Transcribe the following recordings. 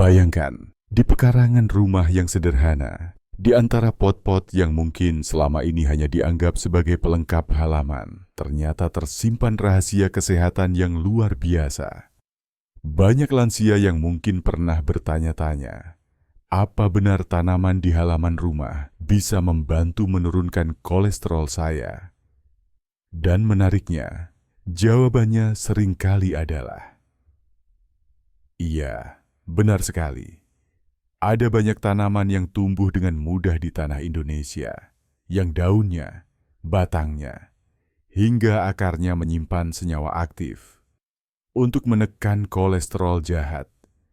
Bayangkan, di pekarangan rumah yang sederhana, di antara pot-pot yang mungkin selama ini hanya dianggap sebagai pelengkap halaman, ternyata tersimpan rahasia kesehatan yang luar biasa. Banyak lansia yang mungkin pernah bertanya-tanya, apa benar tanaman di halaman rumah bisa membantu menurunkan kolesterol saya? Dan menariknya, jawabannya seringkali adalah, iya, benar sekali. Ada banyak tanaman yang tumbuh dengan mudah di tanah Indonesia, yang daunnya, batangnya, hingga akarnya menyimpan senyawa aktif untuk menekan kolesterol jahat,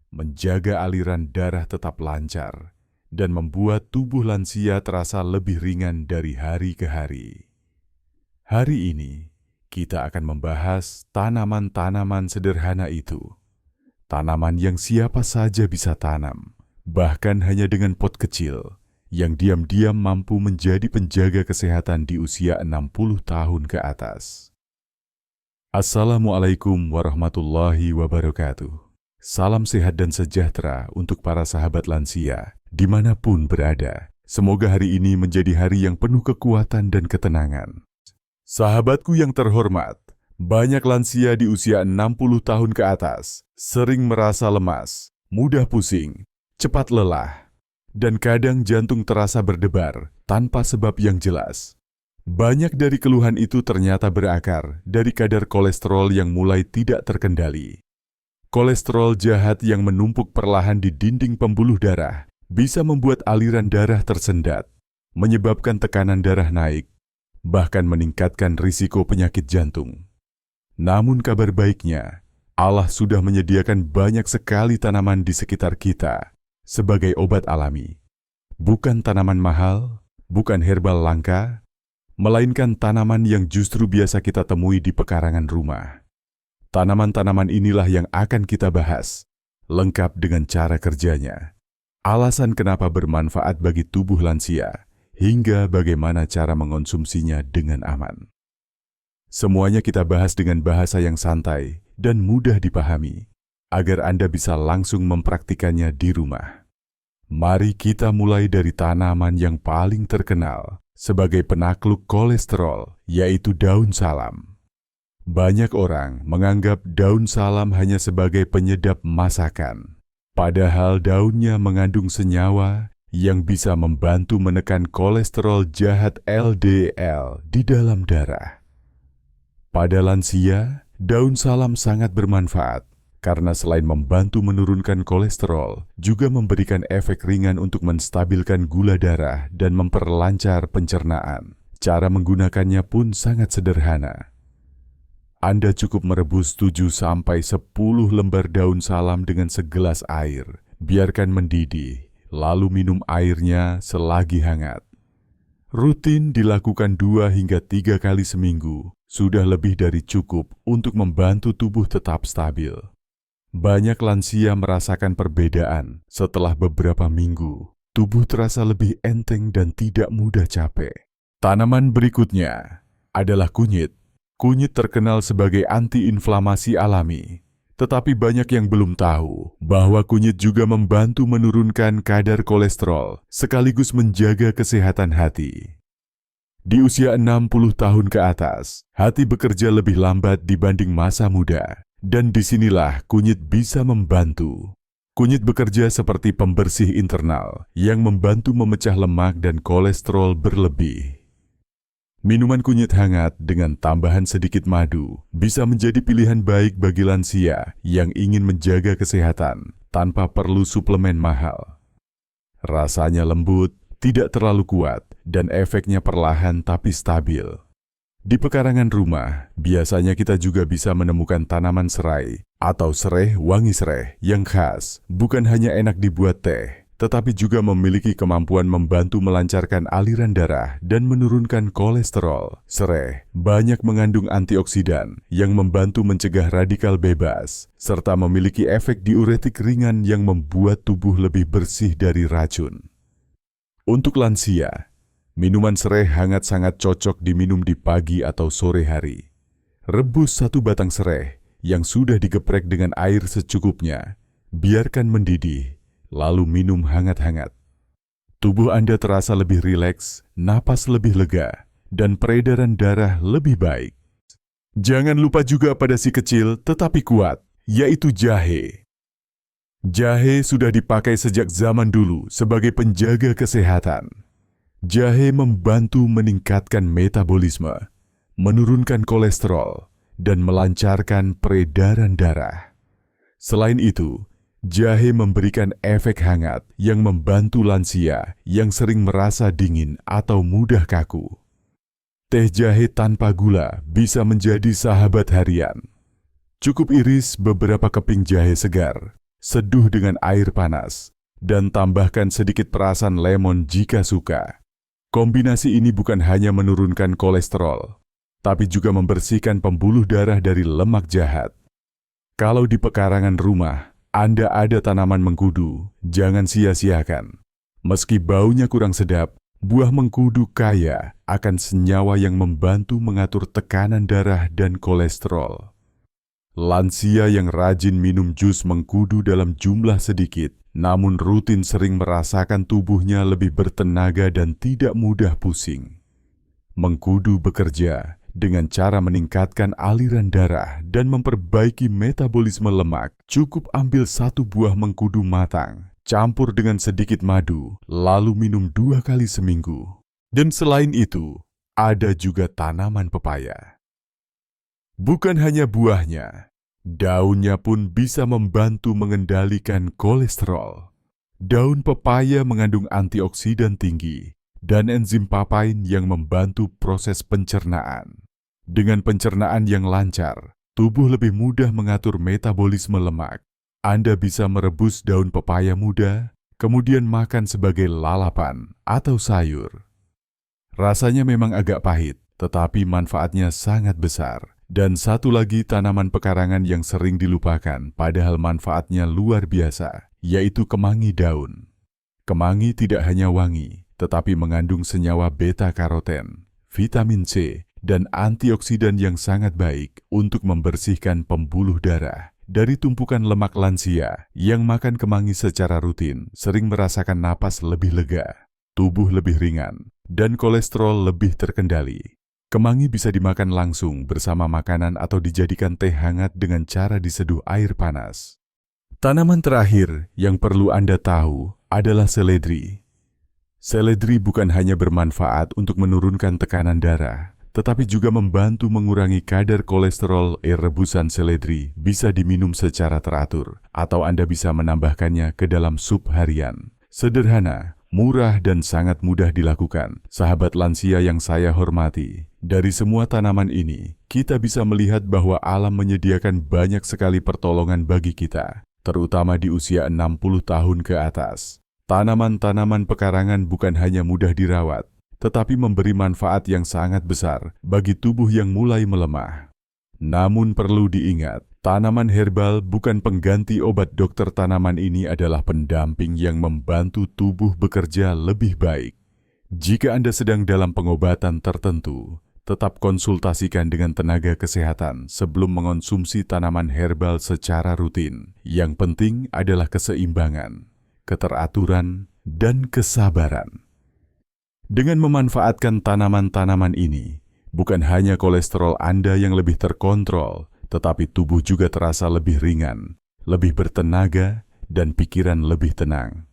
menjaga aliran darah tetap lancar, dan membuat tubuh lansia terasa lebih ringan dari hari ke hari. Hari ini, kita akan membahas tanaman-tanaman sederhana itu. Tanaman yang siapa saja bisa tanam, bahkan hanya dengan pot kecil, yang diam-diam mampu menjadi penjaga kesehatan di usia 60 tahun ke atas. Assalamualaikum warahmatullahi wabarakatuh. Salam sehat dan sejahtera untuk para sahabat lansia, dimanapun berada. Semoga hari ini menjadi hari yang penuh kekuatan dan ketenangan. Sahabatku yang terhormat, banyak lansia di usia 60 tahun ke atas sering merasa lemas, mudah pusing, cepat lelah, dan kadang jantung terasa berdebar tanpa sebab yang jelas. Banyak dari keluhan itu ternyata berakar dari kadar kolesterol yang mulai tidak terkendali. Kolesterol jahat yang menumpuk perlahan di dinding pembuluh darah bisa membuat aliran darah tersendat, menyebabkan tekanan darah naik, bahkan meningkatkan risiko penyakit jantung. Namun kabar baiknya, Allah sudah menyediakan banyak sekali tanaman di sekitar kita sebagai obat alami. Bukan tanaman mahal, bukan herbal langka, melainkan tanaman yang justru biasa kita temui di pekarangan rumah. Tanaman-tanaman inilah yang akan kita bahas, lengkap dengan cara kerjanya, alasan kenapa bermanfaat bagi tubuh lansia, hingga bagaimana cara mengonsumsinya dengan aman. Semuanya kita bahas dengan bahasa yang santai dan mudah dipahami, agar Anda bisa langsung mempraktikannya di rumah. Mari kita mulai dari tanaman yang paling terkenal sebagai penakluk kolesterol, yaitu daun salam. Banyak orang menganggap daun salam hanya sebagai penyedap masakan, padahal daunnya mengandung senyawa yang bisa membantu menekan kolesterol jahat LDL di dalam darah. Pada lansia, daun salam sangat bermanfaat karena selain membantu menurunkan kolesterol, juga memberikan efek ringan untuk menstabilkan gula darah dan memperlancar pencernaan. Cara menggunakannya pun sangat sederhana. Anda cukup merebus 7-10 lembar daun salam dengan segelas air, biarkan mendidih, lalu minum airnya selagi hangat. Rutin dilakukan 2 hingga 3 kali seminggu, sudah lebih dari cukup untuk membantu tubuh tetap stabil. Banyak lansia merasakan perbedaan setelah beberapa minggu. Tubuh terasa lebih enteng dan tidak mudah capek. Tanaman berikutnya adalah kunyit. Kunyit terkenal sebagai antiinflamasi alami. Tetapi banyak yang belum tahu bahwa kunyit juga membantu menurunkan kadar kolesterol sekaligus menjaga kesehatan hati. Di usia 60 tahun ke atas, hati bekerja lebih lambat dibanding masa muda, dan disinilah kunyit bisa membantu. Kunyit bekerja seperti pembersih internal yang membantu memecah lemak dan kolesterol berlebih. Minuman kunyit hangat dengan tambahan sedikit madu bisa menjadi pilihan baik bagi lansia yang ingin menjaga kesehatan tanpa perlu suplemen mahal. Rasanya lembut, tidak terlalu kuat, dan efeknya perlahan tapi stabil. Di pekarangan rumah, biasanya kita juga bisa menemukan tanaman serai atau sereh wangi sereh yang khas, bukan hanya enak dibuat teh, tetapi juga memiliki kemampuan membantu melancarkan aliran darah dan menurunkan kolesterol. Sereh banyak mengandung antioksidan yang membantu mencegah radikal bebas, serta memiliki efek diuretik ringan yang membuat tubuh lebih bersih dari racun. Untuk lansia, minuman sereh hangat sangat cocok diminum di pagi atau sore hari. Rebus 1 batang sereh yang sudah digeprek dengan air secukupnya, biarkan mendidih, lalu minum hangat-hangat. Tubuh Anda terasa lebih rileks, napas lebih lega, dan peredaran darah lebih baik. Jangan lupa juga pada si kecil tetapi kuat, yaitu jahe. Jahe sudah dipakai sejak zaman dulu sebagai penjaga kesehatan. Jahe membantu meningkatkan metabolisme, menurunkan kolesterol, dan melancarkan peredaran darah. Selain itu, jahe memberikan efek hangat yang membantu lansia yang sering merasa dingin atau mudah kaku. Teh jahe tanpa gula bisa menjadi sahabat harian. Cukup iris beberapa keping jahe segar, seduh dengan air panas, dan tambahkan sedikit perasan lemon jika suka. Kombinasi ini bukan hanya menurunkan kolesterol, tapi juga membersihkan pembuluh darah dari lemak jahat. Kalau di pekarangan rumah Anda ada tanaman mengkudu, jangan sia-siakan. Meski baunya kurang sedap, buah mengkudu kaya akan senyawa yang membantu mengatur tekanan darah dan kolesterol. Lansia yang rajin minum jus mengkudu dalam jumlah sedikit, namun rutin sering merasakan tubuhnya lebih bertenaga dan tidak mudah pusing. Mengkudu bekerja dengan cara meningkatkan aliran darah dan memperbaiki metabolisme lemak. Cukup ambil 1 buah mengkudu matang, campur dengan sedikit madu, lalu minum 2 kali seminggu. Dan selain itu, ada juga tanaman pepaya. Bukan hanya buahnya, daunnya pun bisa membantu mengendalikan kolesterol. Daun pepaya mengandung antioksidan tinggi dan enzim papain yang membantu proses pencernaan. Dengan pencernaan yang lancar, tubuh lebih mudah mengatur metabolisme lemak. Anda bisa merebus daun pepaya muda, kemudian makan sebagai lalapan atau sayur. Rasanya memang agak pahit, tetapi manfaatnya sangat besar. Dan satu lagi tanaman pekarangan yang sering dilupakan, padahal manfaatnya luar biasa, yaitu kemangi daun. Kemangi tidak hanya wangi, tetapi mengandung senyawa beta-karoten, vitamin C, dan antioksidan yang sangat baik untuk membersihkan pembuluh darah. Dari tumpukan lemak lansia yang makan kemangi secara rutin, sering merasakan napas lebih lega, tubuh lebih ringan, dan kolesterol lebih terkendali. Kemangi bisa dimakan langsung bersama makanan atau dijadikan teh hangat dengan cara diseduh air panas. Tanaman terakhir yang perlu Anda tahu adalah seledri. Seledri bukan hanya bermanfaat untuk menurunkan tekanan darah, tetapi juga membantu mengurangi kadar kolesterol. Rebusan seledri bisa diminum secara teratur, atau Anda bisa menambahkannya ke dalam sup harian. Sederhana, murah, dan sangat mudah dilakukan. Sahabat lansia yang saya hormati, dari semua tanaman ini, kita bisa melihat bahwa alam menyediakan banyak sekali pertolongan bagi kita, terutama di usia 60 tahun ke atas. Tanaman-tanaman pekarangan bukan hanya mudah dirawat, tetapi memberi manfaat yang sangat besar bagi tubuh yang mulai melemah. Namun perlu diingat, tanaman herbal bukan pengganti obat. Dokter tanaman ini adalah pendamping yang membantu tubuh bekerja lebih baik. Jika Anda sedang dalam pengobatan tertentu, tetap konsultasikan dengan tenaga kesehatan sebelum mengonsumsi tanaman herbal secara rutin. Yang penting adalah keseimbangan, keteraturan, dan kesabaran. Dengan memanfaatkan tanaman-tanaman ini, bukan hanya kolesterol Anda yang lebih terkontrol, tetapi tubuh juga terasa lebih ringan, lebih bertenaga, dan pikiran lebih tenang.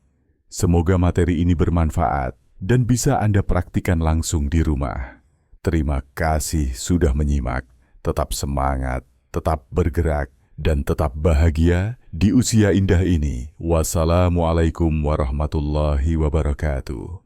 Semoga materi ini bermanfaat dan bisa Anda praktikkan langsung di rumah. Terima kasih sudah menyimak. Tetap semangat, tetap bergerak, dan tetap bahagia di usia indah ini. Wassalamualaikum warahmatullahi wabarakatuh.